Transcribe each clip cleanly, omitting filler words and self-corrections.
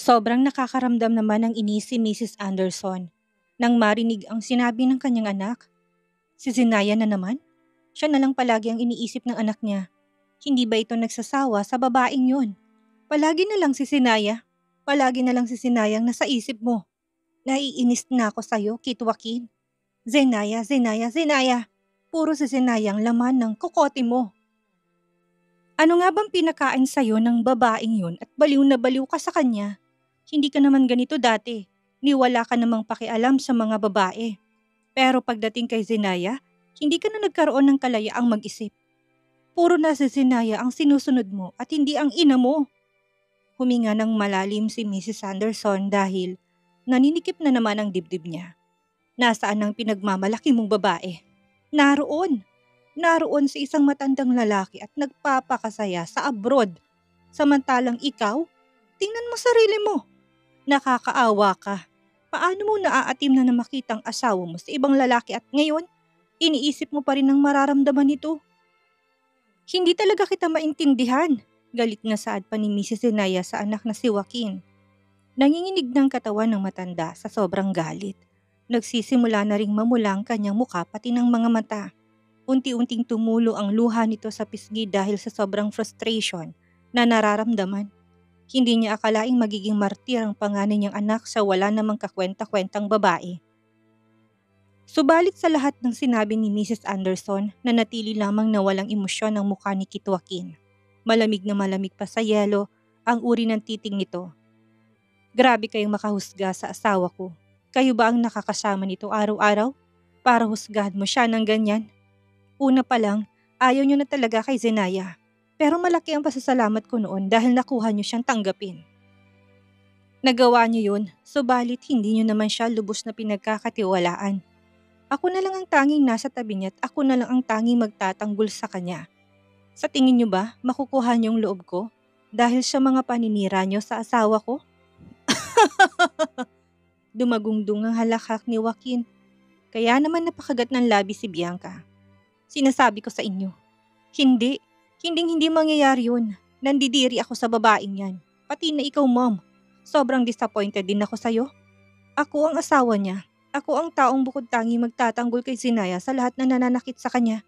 Sobrang nakakaramdam naman ng inis si Mrs. Anderson nang marinig ang sinabi ng kanyang anak. Si Zenaya na naman? Siya na lang palagi ang iniisip ng anak niya. Hindi ba ito nagsasawa sa babaeng yun? Palagi na lang si Zenaya. Palagi na lang si Zenaya ang nasa isip mo. Naiinis na ako sa'yo, Kit Joaquin. Zenaya, Zenaya, Zenaya. Puro si Zenaya ang laman ng kokote mo. Ano nga bang pinakain sa'yo ng babaeng yun at baliw na baliw ka sa kanya? Hindi ka naman ganito dati. Wala ka namang pakialam sa mga babae. Pero pagdating kay Zenaya, hindi ka na nagkaroon ng kalayaang mag-isip. Puro na si Zenaya ang sinusunod mo at hindi ang ina mo. Huminga ng malalim si Mrs. Anderson dahil naninikip na naman ang dibdib niya. Nasaan ang pinagmamalaki mong babae? Naroon. Naroon sa isang matandang lalaki at nagpapakasaya sa abroad. Samantalang ikaw, tingnan mo sarili mo. Nakakaawa ka. Paano mo naaatim na makitang asawa mo sa ibang lalaki at ngayon, iniisip mo pa rin ang mararamdaman nito? Hindi talaga kita maintindihan. Galit na saad pa ni Mrs. Zenaya sa anak na si Joaquin. Nanginginig ng katawan ng matanda sa sobrang galit. Nagsisimula na ring mamula ang kanyang muka pati ng mga mata. Unti-unting tumulo ang luha nito sa pisngi dahil sa sobrang frustration na nararamdaman. Hindi niya akalaing magiging martir ang panganay niyang anak sa wala namang kakwenta-kwentang babae. Subalit sa lahat ng sinabi ni Mrs. Anderson, nanatili lamang na walang emosyon ang mukha ni Kit Joaquin. Malamig na malamig pa sa yelo ang uri ng titing nito. Grabe kayong makahusga sa asawa ko. Kayo ba ang nakakasama nito araw-araw? Para husgahan mo siya ng ganyan? Una pa lang, ayaw niyo na talaga kay Zenaya. Pero malaki ang pasasalamat ko noon dahil nakuha niyo siyang tanggapin. Nagawa niyo yun, subalit hindi niyo naman siya lubos na pinagkakatiwalaan. Ako na lang ang tanging nasa tabi niya at ako na lang ang tanging magtatanggol sa kanya. Sa tingin niyo ba makukuha niyo ang loob ko dahil sa mga paninira niyo sa asawa ko? Dumagungdong ang halakhak ni Joaquin. Kaya naman napakagat ng labi si Bianca. Sinasabi ko sa inyo, hindi mangyayari yun. Nandidiri ako sa babaeng yan. Pati na ikaw, mom. Sobrang disappointed din ako sa'yo. Ako ang asawa niya. Ako ang taong bukod tangi magtatanggol kay Zenaya sa lahat na nananakit sa kanya.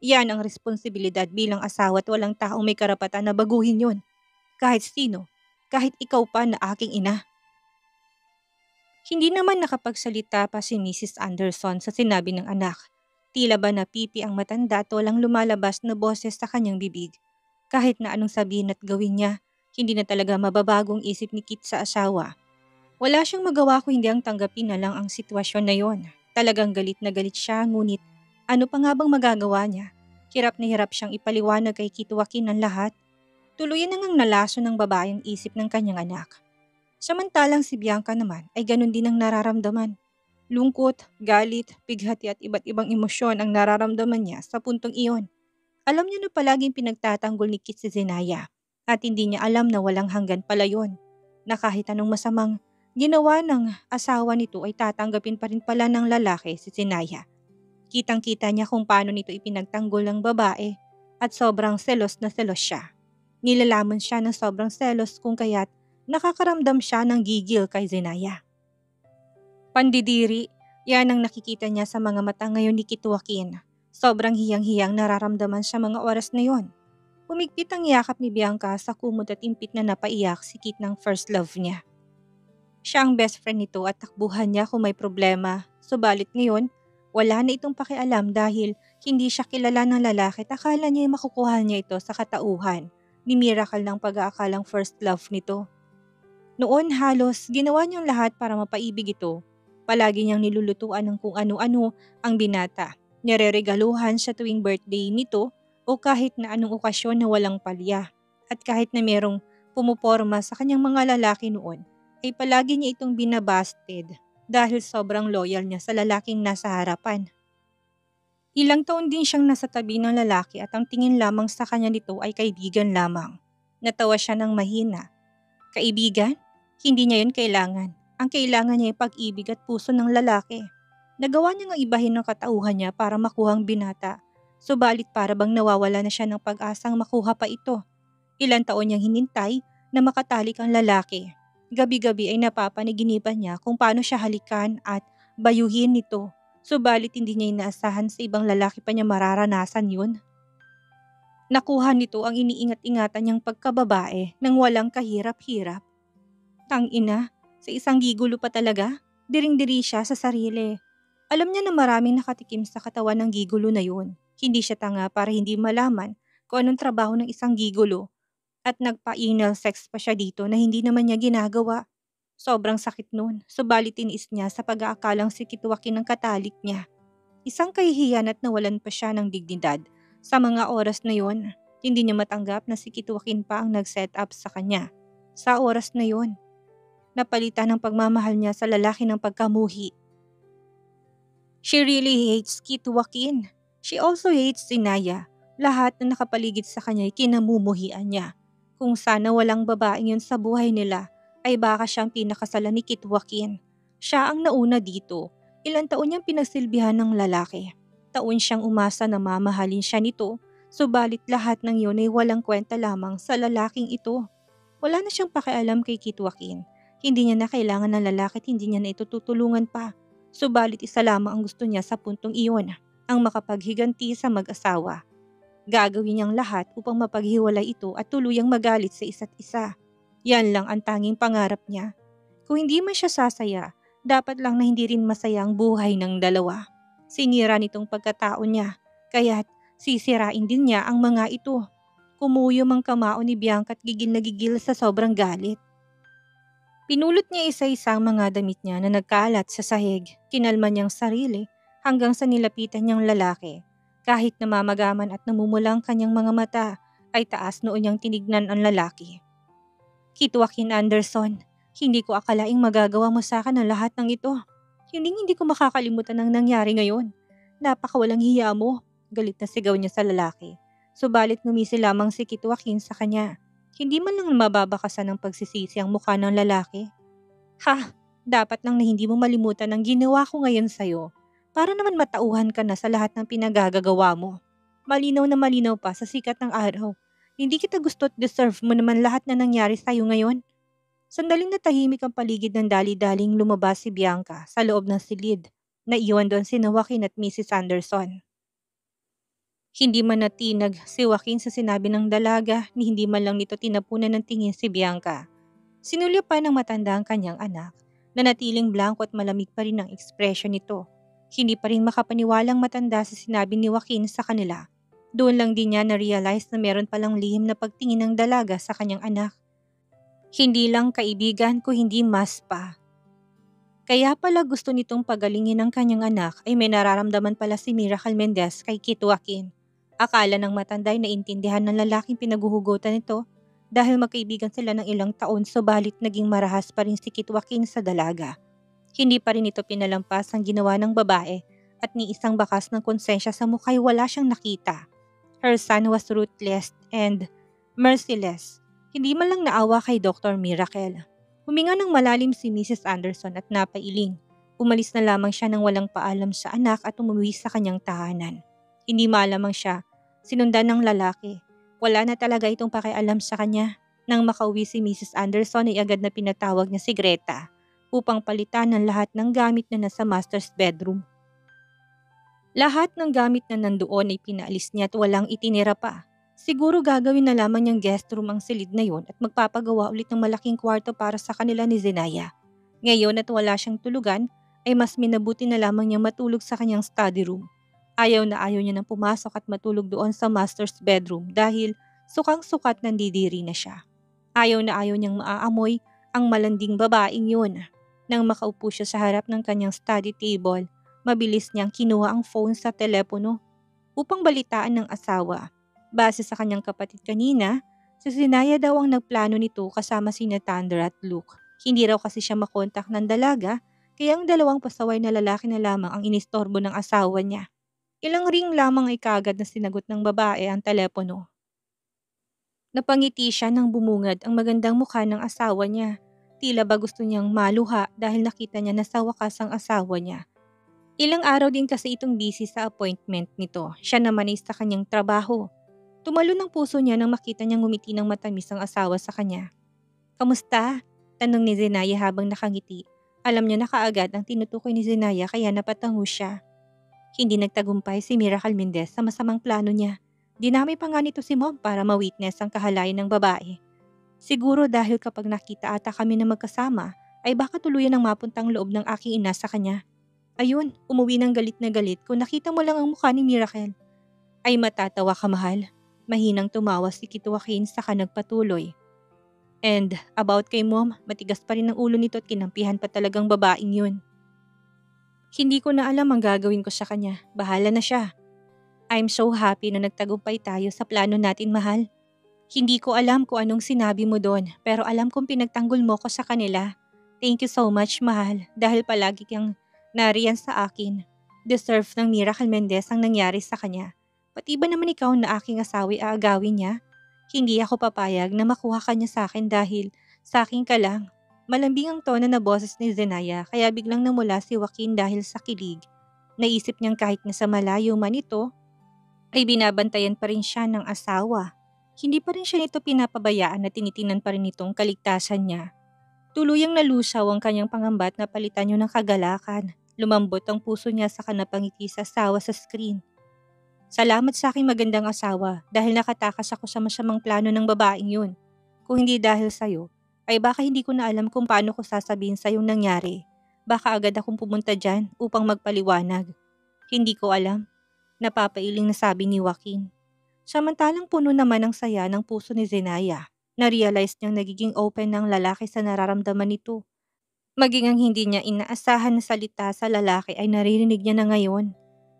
Yan ang responsibilidad bilang asawa at walang taong may karapatan na baguhin yun. Kahit sino. Kahit ikaw pa na aking ina. Hindi naman nakapagsalita pa si Mrs. Anderson sa sinabi ng anak. Tila ba napipi ang matanda at walang lumalabas na boses sa kanyang bibig. Kahit na anong sabihin at gawin niya, hindi na talaga mababagong isip ni Kit sa asawa. Wala siyang magawa kung hindi ang tanggapin na lang ang sitwasyon na yon. Talagang galit na galit siya, ngunit ano pa nga bang magagawa niya? Hirap na hirap siyang ipaliwanag kay Kit Joaquin ang lahat. Tuluyan na ngang nalaso ng babae ang isip ng kanyang anak. Samantalang si Bianca naman ay ganun din ang nararamdaman. Lungkot, galit, bighati at iba't ibang emosyon ang nararamdaman niya sa puntong iyon. Alam niya na palaging pinagtatanggol ni Kit si Zenaya at hindi niya alam na walang hanggan pala yun. Na kahit anong masamang ginawa ng asawa nito ay tatanggapin pa rin pala ng lalaki si Zenaya. Kitang-kita niya kung paano nito ipinagtanggol ng babae at sobrang selos na selos siya. Nilalaman siya ng sobrang selos kung kaya't nakakaramdam siya ng gigil kay Zenaya. Pandidiri, yan ang nakikita niya sa mga mata ngayon ni Kit Joaquin. Sobrang hiyang-hiyang nararamdaman sa mga oras na yon. Humigpit ang yakap ni Bianca sa kumot at impit na napaiyak si Kit ng first love niya. Siya ang best friend nito at takbuhan niya kung may problema. Subalit ngayon, wala na itong pakialam dahil hindi siya kilala ng lalaki at akala niya ay makukuha niya ito sa katauhan ni miracle ng pag-aakalang first love nito. Noon halos ginawa niyang lahat para mapaibig ito. Palagi niyang nilulutuan ng kung ano-ano ang binata. Nireregaluhan sa tuwing birthday nito o kahit na anong okasyon na walang palya. At kahit na merong pumuporma sa kanyang mga lalaki noon, ay palagi niya itong binabasted dahil sobrang loyal niya sa lalaking nasa harapan. Ilang taon din siyang nasa tabi ng lalaki at ang tingin lamang sa kanya nito ay kaibigan lamang. Natawa siya ng mahina. Kaibigan? Hindi niya yun kailangan. Ang kailangan niya ay pag-ibig at puso ng lalaki. Nagawa niya ngang ibahin ng katauhan niya para makuha ang binata. Subalit para bang nawawala na siya ng pag-asang makuha pa ito. Ilang taon niyang hinintay na makatalik ang lalaki. Gabi-gabi ay napapanaginipan niya kung paano siya halikan at bayuhin nito. Subalit hindi niya inaasahan sa ibang lalaki pa niya mararanasan yun. Nakuha nito ang iniingat-ingatan niyang pagkababae nang walang kahirap-hirap. Tangina, sa isang gigulo pa talaga, diring-diri siya sa sarili. Alam niya na maraming nakatikim sa katawan ng gigulo na yun. Hindi siya tanga para hindi malaman kung anong trabaho ng isang gigulo at nagpa-anal sex pa siya dito na hindi naman niya ginagawa. Sobrang sakit nun, subalit tiniis niya sa pag-aakalang si Kitwakin ng katalik niya. Isang kahihiyan at nawalan pa siya ng dignidad. Sa mga oras na yon, hindi niya matanggap na si Kitwakin pa ang nag-set up sa kanya. Sa oras na yon, napalitan ng pagmamahal niya sa lalaki ng pagkamuhi. She really hates Kitwakin. She also hates Zinaya. Lahat na nakapaligid sa kanya ay kinamumuhian niya. Kung sana walang babaeng yun sa buhay nila, ay baka siyang pinakasalan ni Kitwakin. Siya ang nauna dito. Ilang taon niyang pinagsilbihan ng lalaki. Taon siyang umasa na mamahalin siya nito, subalit lahat ng yun ay walang kwenta lamang sa lalaking ito. Wala na siyang pakialam kay Kitwakin. Hindi niya na kailangan ng lalaki at hindi niya na ito tutulungan pa. Subalit isa lamang ang gusto niya sa puntong iyon, ang makapaghiganti sa mag-asawa. Gagawin niyang lahat upang mapaghiwalay ito at tuluyang magalit sa isa't isa. Yan lang ang tanging pangarap niya. Kung hindi man siya sasaya, dapat lang na hindi rin masaya ang buhay ng dalawa. Sinira nitong pagkatao niya, kaya't sisirain din niya ang mga ito. Kumuyom ang kamao ni Bianca at gigil na gigil sa sobrang galit. Pinulot niya isa-isang mga damit niya na nagkalat sa sahig. Kinalma niyang sarili hanggang sa nilapitan niyang lalaki. Kahit namamagaman at namumulang kanyang mga mata, ay taas noon niyang tinignan ang lalaki. Kitwakin Anderson, hindi ko akalaing magagawa mo sa akin ang lahat ng ito. Hindi ko makakalimutan ang nangyari ngayon. Napakawalang hiya mo, galit na sigaw niya sa lalaki. Subalit ngumisi lamang si Kitwakin sa kanya. Hindi man lang mababakasan ng pagsisisi ang mukha ng lalaki. Ha, dapat lang na hindi mo malimutan ang ginawa ko ngayon sa'yo. Para naman matauhan ka na sa lahat ng pinagagagawa mo. Malinaw na malinaw pa sa sikat ng araw. Hindi kita gusto at deserve mo naman lahat na nangyari sa'yo ngayon. Sandaling natahimik ang paligid ng dali-daling lumabas si Bianca sa loob ng silid. Naiwan doon si Joaquin at Mrs. Anderson. Hindi man natinag si Joaquin sa sinabi ng dalaga ni hindi man lang nito tinapunan ng tingin si Bianca. Sinulya pa ng matanda ang kanyang anak na natiling blanco at malamig pa rin ang ekspresyon nito. Hindi pa rin makapaniwalang matanda sa sinabi ni Joaquin sa kanila. Doon lang din niya na-realize na meron palang lihim na pagtingin ng dalaga sa kanyang anak. Hindi lang kaibigan ko hindi mas pa. Kaya pala gusto nitong pagalingin ng kanyang anak ay may nararamdaman pala si Miracle Mendez kay Kit Joaquin. Akala ng matanday na intindihan ng lalaking pinaguhugutan nito dahil magkaibigan sila ng ilang taon subalit naging marahas pa rin si Kit Joaquin sa dalaga. Hindi pa rin ito pinalampas ang ginawa ng babae at ni isang bakas ng konsensya sa mukha ay wala siyang nakita. Her son was ruthless and merciless. Hindi man lang naawa kay Dr. Miracle. Huminga ng malalim si Mrs. Anderson at napailing. Umalis na lamang siya nang walang paalam sa anak at umuwi sa kanyang tahanan. Hindi malamang siya sinundan ng lalaki. Wala na talaga itong pakialam sa kanya. Nang makauwi si Mrs. Anderson ay agad na pinatawag niya si Greta upang palitan ng lahat ng gamit na nasa master's bedroom. Lahat ng gamit na nandoon ay pinaalis niya at walang itinira pa. Siguro gagawin na lamang niyang guest room ang silid na yon at magpapagawa ulit ng malaking kwarto para sa kanila ni Zenaya. Ngayon at wala siyang tulugan ay mas minabuti na lamang niyang matulog sa kanyang study room. Ayaw niya nang pumasok at matulog doon sa master's bedroom dahil sukang-sukat nandidiri na siya. Ayaw niyang maaamoy ang malanding babaeng yun. Nang makaupo siya sa harap ng kanyang study table, mabilis niyang kinuha ang phone sa telepono upang balitaan ng asawa. Base sa kanyang kapatid kanina, si Zinaya daw ang nagplano nito kasama sina Thunder at Luke. Hindi raw kasi siya makontak ng dalaga, kaya ang dalawang pasaway na lalaki na lamang ang inistorbo ng asawa niya. Ilang ring lamang ay kaagad na sinagot ng babae ang telepono. Napangiti siya nang bumungad ang magandang mukha ng asawa niya. Tila ba gusto niyang maluha dahil nakita niya na sa wakas ang asawa niya. Ilang araw din kasi itong busy sa appointment nito. Siya naman ay sa kanyang trabaho. Tumalon ang puso niya nang makita niyang ngumiti ng matamis ang asawa sa kanya. "Kamusta?" tanong ni Zenaya habang nakangiti. Alam niya na kaagad ang tinutukoy ni Zenaya kaya napatango siya. Hindi nagtagumpay si Miracle Mendez sa masamang plano niya. Dinamay pa nga nito si Mom para ma-witness ang kahalayan ng babae. Siguro dahil kapag nakita ata kami na magkasama, ay baka tuluyan ang mapuntang loob ng aking ina sa kanya. Ayun, umuwi ng galit na galit kung nakita mo lang ang mukha ni Miracle. Ay matatawa ka, mahal. Mahinang tumawa si Kit Joaquin saka nagpatuloy. And about kay Mom, matigas pa rin ang ulo nito at kinampihan pa talagang babaeng yun. Hindi ko na alam ang gagawin ko sa kanya. Bahala na siya. I'm so happy na nagtagumpay tayo sa plano natin, mahal. Hindi ko alam kung anong sinabi mo doon, pero alam kong pinagtanggol mo ko sa kanila. Thank you so much, mahal, dahil palagi kang nariyan sa akin. Deserve ng Miracle Mendez ang nangyari sa kanya. Pati ba naman ikaw na aking asawi aagawin niya? Hindi ako papayag na makuha ka niya sa akin dahil sa akin ka lang. Malambing ang tono na boses ni Zenaya kaya biglang namula si Joaquin dahil sa kilig. Naisip niyang kahit nasa malayo man ito, ay binabantayan pa rin siya ng asawa. Hindi pa rin siya nito pinapabayaan na tinitingnan pa rin itong kaligtasan niya. Tuluyang nalusaw ang kanyang pangambat na palitan niyo ng kagalakan. Lumambot ang puso niya sa kanapangiti sa asawa sa screen. Salamat sa aking magandang asawa dahil nakatakas ako sa masamang plano ng babaeng yun. Kung hindi dahil sa'yo, ay baka hindi ko na alam kung paano ko sasabihin sa'yong nangyari. Baka agad akong pumunta dyan upang magpaliwanag. Hindi ko alam. Napapailing na sabi ni Joaquin. Samantalang puno naman ng saya ng puso ni Zenaya. Na-realize niyang nagiging open ng lalaki sa nararamdaman nito. Maging ang hindi niya inaasahan na salita sa lalaki ay naririnig niya na ngayon.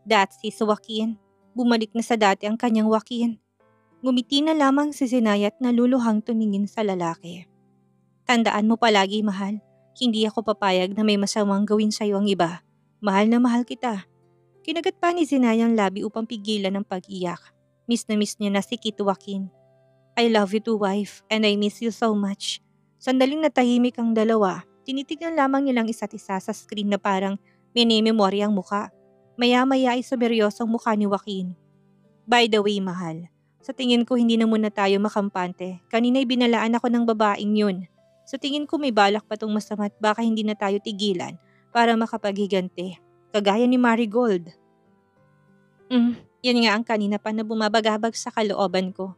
That's si Joaquin. Bumalik na sa dati ang kanyang Joaquin. Ngumiti na lamang si Zenaya at naluluhang tumingin sa lalaki. Tandaan mo palagi, mahal. Hindi ako papayag na may masamang gawin sa'yo ang iba. Mahal na mahal kita. Kinagat pa ni Zenaya ang labi upang pigilan ang pag-iyak. Miss na miss niya na si Kit Joaquin. I love you too, wife, and I miss you so much. Sandaling natahimik ang dalawa. Tinitignan lamang nilang isa't isa sa screen na parang minememorya ang muka. Maya-maya ay sumeryosong mukha ni Joaquin. By the way, mahal, sa tingin ko hindi na muna tayo makampante. Kanina'y binalaan ako ng babaeng yun. Sa tingin ko may balak pa tong masama at baka hindi na tayo tigilan para makapaghiganti. Kagaya ni Marigold. Yan nga ang kanina pa na bumabagabag sa kalooban ko.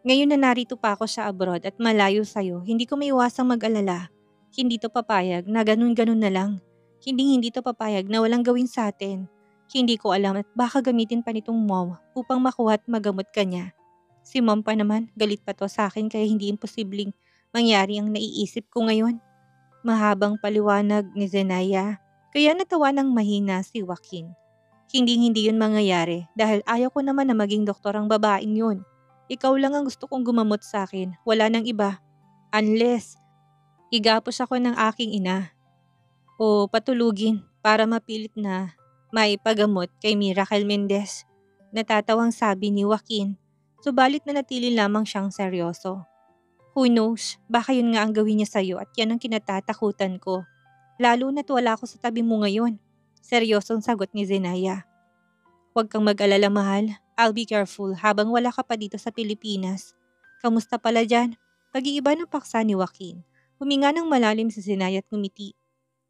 Ngayon na narito pa ako sa abroad at malayo sa'yo, hindi ko maiwasang mag-alala. Hindi to papayag na ganun-ganun na lang. Hindi to papayag na walang gawin sa atin. Hindi ko alam at baka gamitin pa nitong mom upang makuha at magamot ka niya. Si mom pa naman, galit pa to sa akin kaya hindi imposibleng mangyari ang naiisip ko ngayon. Mahabang paliwanag ni Zenaya. Kaya natawa ng mahina si Joaquin. Hindi yun mangyayari dahil ayaw ko naman na maging doktor ang babaeng yun. Ikaw lang ang gusto kong gumamot sa akin, wala nang iba. Unless, igapos ako ng aking ina. O patulugin para mapilit na maipagamot kay Miracle Mendez. Natatawang sabi ni Joaquin, subalit na natili lamang siyang seryoso. Who knows, baka yun nga ang gawin niya sa'yo at yan ang kinatatakutan ko. Lalo na't wala ako sa tabi mo ngayon. Seryosong sagot ni Zenaya. Huwag kang mag-alala, mahal. I'll be careful habang wala ka pa dito sa Pilipinas. Kamusta pala dyan? Pag-iiba ng paksa ni Joaquin. Huminga ng malalim si Zenaya at ngumiti.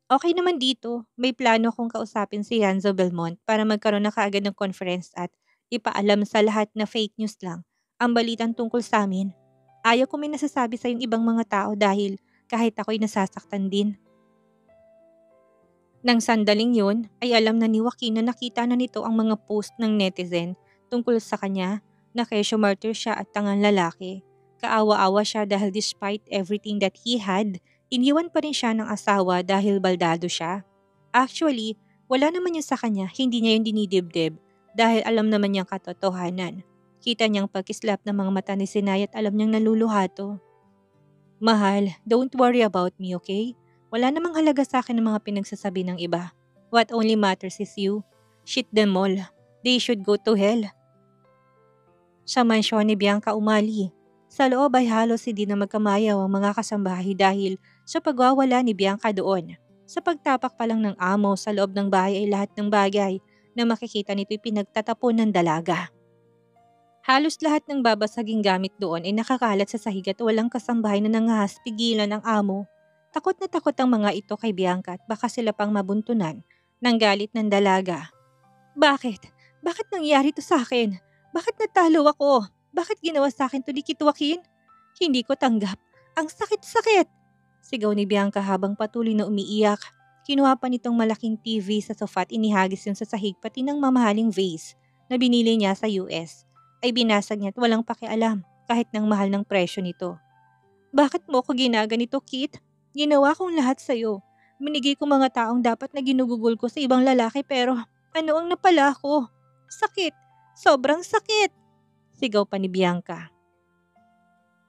Okay naman dito. May plano akong kausapin si Yanzo Belmont para magkaroon na kaagad ng conference at ipaalam sa lahat na fake news lang ang balitang tungkol sa amin. Ayaw ko may nasasabi sa yung ibang mga tao dahil kahit ako'y nasasaktan din. Nang sandaling yun, ay alam na ni Joaquin na nakita na nito ang mga post ng netizen tungkol sa kanya na kesyo martyr siya at tangang lalaki. Kaawa-awa siya dahil despite everything that he had, iniwan pa rin siya ng asawa dahil baldado siya. Actually, wala naman yun sa kanya, hindi niya yun dinidibdib dahil alam naman niyang katotohanan. Kita niyang pagkislap ng mga mata ni Sinay at alam niyang naluluhato. Mahal, don't worry about me, okay? Wala namang halaga sa akin ng mga pinagsasabi ng iba. What only matters is you. Shit them all. They should go to hell. Sa mansyon ni Bianca umali. Sa loob ay halos hindi na magkamayaw ang mga kasambahay dahil sa pagwawala ni Bianca doon. Sa pagtapak pa lang ng amo sa loob ng bahay ay lahat ng bagay na makikita nito'y pinagtatapon ng dalaga. Halos lahat ng babasaging gamit doon ay nakakalat sa sahig at walang kasambahay na nangahas pigilan ng amo. Takot na takot ang mga ito kay Bianca at baka sila pang mabuntunan ng galit ng dalaga. Bakit? Bakit nangyari to sa akin? Bakit natalo ako? Bakit ginawa sa akin to ni Kitwakin? Hindi ko tanggap. Ang sakit-sakit! Sigaw ni Bianca habang patuloy na umiiyak. Kinuha pa nitong malaking TV sa sofa at inihagis yun sa sahig pati ng mamahaling vase na binili niya sa US. Ay binasag niya at walang pakialam kahit ng mahal ng presyo nito. Bakit mo ko ginaganito, Kit? Ginawa kong lahat sa'yo. Binigay ko mga taong dapat na ginugugol ko sa ibang lalaki pero ano ang napala ko? Sakit! Sobrang sakit! Sigaw pa ni Bianca.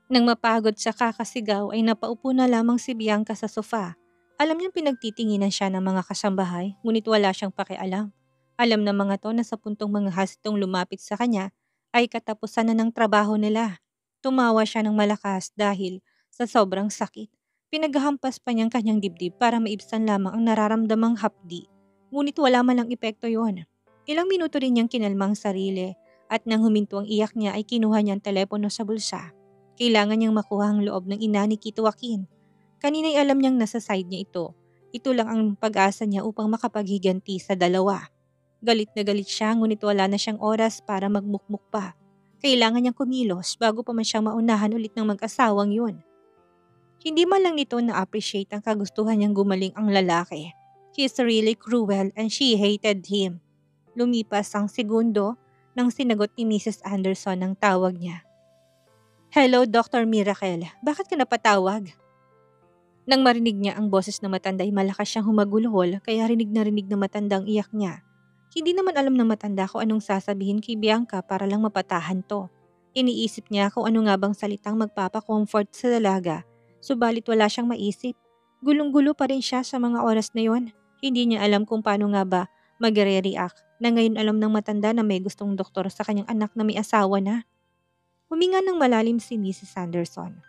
Nang mapagod siya kakasigaw ay napaupo na lamang si Bianca sa sofa. Alam niyang pinagtitinginan siya ng mga kasambahay ngunit wala siyang pakialam. Alam ng mga to na sa puntong mga hasitong lumapit sa kanya ay katapusan na ng trabaho nila. Tumawa siya ng malakas dahil sa sobrang sakit. Pinaghahampas pa niyang kanyang dibdib para maibsan lamang ang nararamdamang hapdi. Ngunit wala man lang epekto yon. Ilang minuto rin niyang kinalmang sarili at nang huminto ang iyak niya ay kinuha niya ang telepono sa bulsa. Kailangan niyang makuha ang loob ng ina ni Kitwakin. Kanina'y alam niyang nasa side niya ito. Ito lang ang pag-asa niya upang makapaghiganti sa dalawa. Galit na galit siya ngunit wala na siyang oras para magmukmuk pa. Kailangan niyang kumilos bago pa man siyang maunahan ulit ng mag-asawang yun. Hindi man lang nito na-appreciate ang kagustuhan niyang gumaling ang lalaki. He is really cruel and she hated him. Lumipas ang segundo nang sinagot ni Mrs. Anderson ang tawag niya. Hello, Dr. Miracle. Bakit ka napatawag? Nang marinig niya ang boses ng matanda ay malakas siyang humagulhol kaya rinig na matandang iyak niya. Hindi naman alam ng matanda kung anong sasabihin kay Bianca para lang mapatahan to. Iniisip niya kung ano nga bang salitang magpapa-comfort sa dalaga. Subalit wala siyang maisip. Gulong-gulo pa rin siya sa mga oras na yon. Hindi niya alam kung paano nga ba magre-react na ngayon alam ng matanda na may gustong doktor sa kanyang anak na may asawa na. Huminga ng malalim si Mrs. Anderson.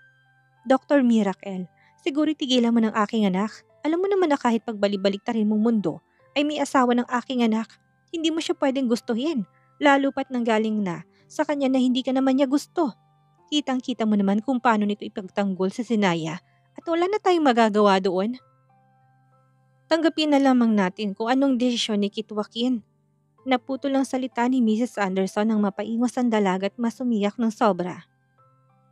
Dr. Miracle, siguro tigilan mo ng aking anak. Alam mo naman na kahit pagbalik-baliktarin mong mundo ay may asawa ng aking anak. Hindi mo siya pwedeng gustuhin, lalo pat nanggaling na sa kanya na hindi ka naman niya gusto. Kitang-kita mo naman kung paano nito ipagtanggol sa Sinaya at wala na tayong magagawa doon. Tanggapin na lamang natin kung anong desisyon ni Kitwakin. Naputol ang salita ni Mrs. Anderson nang mapaingos ang dalaga at masumiyak ng sobra.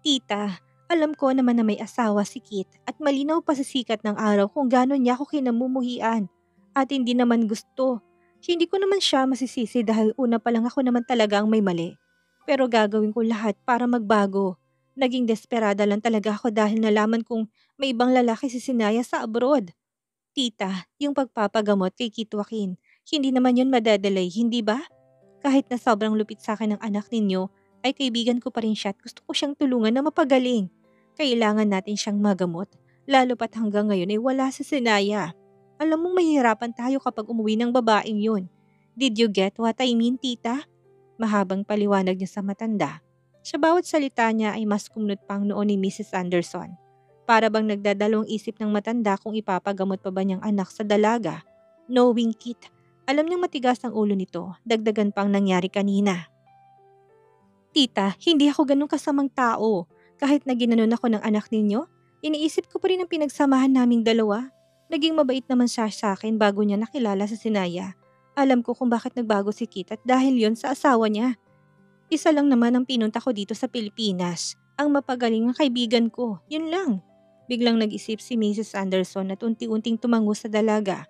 Tita, alam ko naman na may asawa si Kit at malinaw pa sa sikat ng araw kung gano'n niya ako kinamumuhian at hindi naman gusto. Hindi ko naman siya masisisi dahil una pa lang ako naman talaga ang may mali. Pero gagawin ko lahat para magbago. Naging desperada lang talaga ako dahil nalaman kong may ibang lalaki si Sinaya sa abroad. Tita, yung pagpapagamot kay Kitwakin, hindi naman yun madedelay, hindi ba? Kahit na sobrang lupit sa akin ng anak ninyo, ay kaibigan ko pa rin siya at gusto ko siyang tulungan na mapagaling. Kailangan natin siyang magamot, lalo pat hanggang ngayon ay wala si Sinaya. Alam mong mahihirapan tayo kapag umuwi ng babaeng yun. Did you get what I mean, tita? Mahabang paliwanag niya sa matanda. Sa bawat salita niya ay mas kumnot pang noon ni Mrs. Anderson. Para bang nagdadalawang isip ng matanda kung ipapagamot pa ba niyang anak sa dalaga. Knowing Kit, alam niyang matigas ang ulo nito, dagdagan pang nangyari kanina. Tita, hindi ako ganun kasamang tao. Kahit na ginanon ako ng anak ninyo, iniisip ko pa rin ang pinagsamahan naming dalawa. Naging mabait naman siya sa akin bago niya nakilala sa Sinaya. Alam ko kung bakit nagbago si Kit at dahil yon sa asawa niya. Isa lang naman ang pinunta ko dito sa Pilipinas. Ang mapagaling ng kaibigan ko, yun lang. Biglang nag-isip si Mrs. Anderson at unti-unting tumango sa dalaga.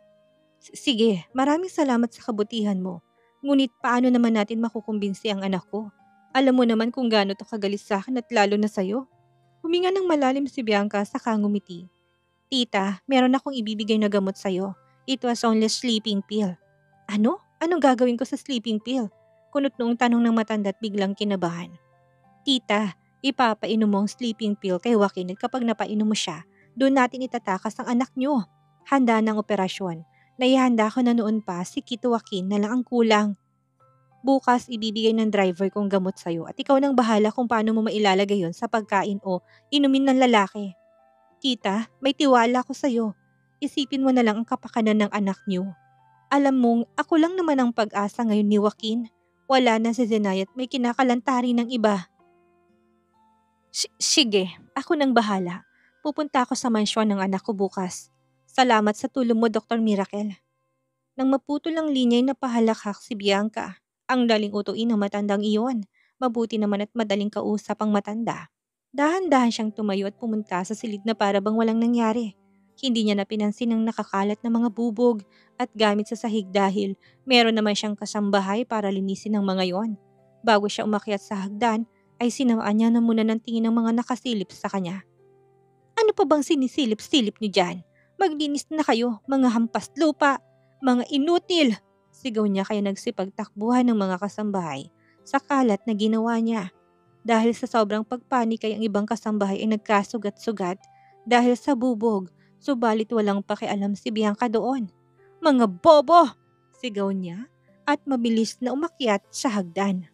Sige, maraming salamat sa kabutihan mo. Ngunit paano naman natin makukumbinsi ang anak ko? Alam mo naman kung gaano to kagalis sa akin at lalo na sayo. Huminga ng malalim si Bianca sa ngumiti. Tita, meron akong ibibigay na gamot sa'yo. It was only sleeping pill. Ano? Anong gagawin ko sa sleeping pill? Kunot noong tanong ng matanda at biglang kinabahan. Tita, ipapainom mo ang sleeping pill kay Joaquin at kapag napainom mo siya, doon natin itatakas ang anak nyo. Handa ng operasyon. Naihanda ko na noon pa si Kit Joaquin na lang ang kulang. Bukas ibibigay ng driver kong gamot sa'yo at ikaw nang bahala kung paano mo mailalagay yon sa pagkain o inumin ng lalaki. Tita, may tiwala ko sa'yo. Isipin mo na lang ang kapakanan ng anak niyo. Alam mong ako lang naman ang pag-asa ngayon ni Joaquin. Wala na si Zenay at may kinakalantari ng iba. Sige, ako nang bahala. Pupunta ako sa mansyon ng anak ko bukas. Salamat sa tulong mo, Dr. Miracle. Nang maputol ang linya ay napahalakhak si Bianca. Ang daling utuin ng matandang iyon. Mabuti naman at madaling kausap ang matanda. Dahan-dahan siyang tumayo at pumunta sa silid na para bang walang nangyari. Hindi niya napinansin ang nakakalat na mga bubog at gamit sa sahig dahil meron naman siyang kasambahay para linisin ang mga yon. Bago siya umakyat sa hagdan, ay sinawaan niya na muna ng tingin ng mga nakasilip sa kanya. Ano pa bang sinisilip-silip niyo dyan? Maglinis na kayo, mga hampas lupa, mga inutil! Sigaw niya kaya nagsipagtakbuhan ng mga kasambahay sa kalat na ginawa niya. Dahil sa sobrang pagpanik ay ang ibang kasambahay ay nagkasugat-sugat dahil sa bubog, subalit walang pakialam si Bianca doon. Mga bobo! Sigaw niya at mabilis na umakyat sa hagdan.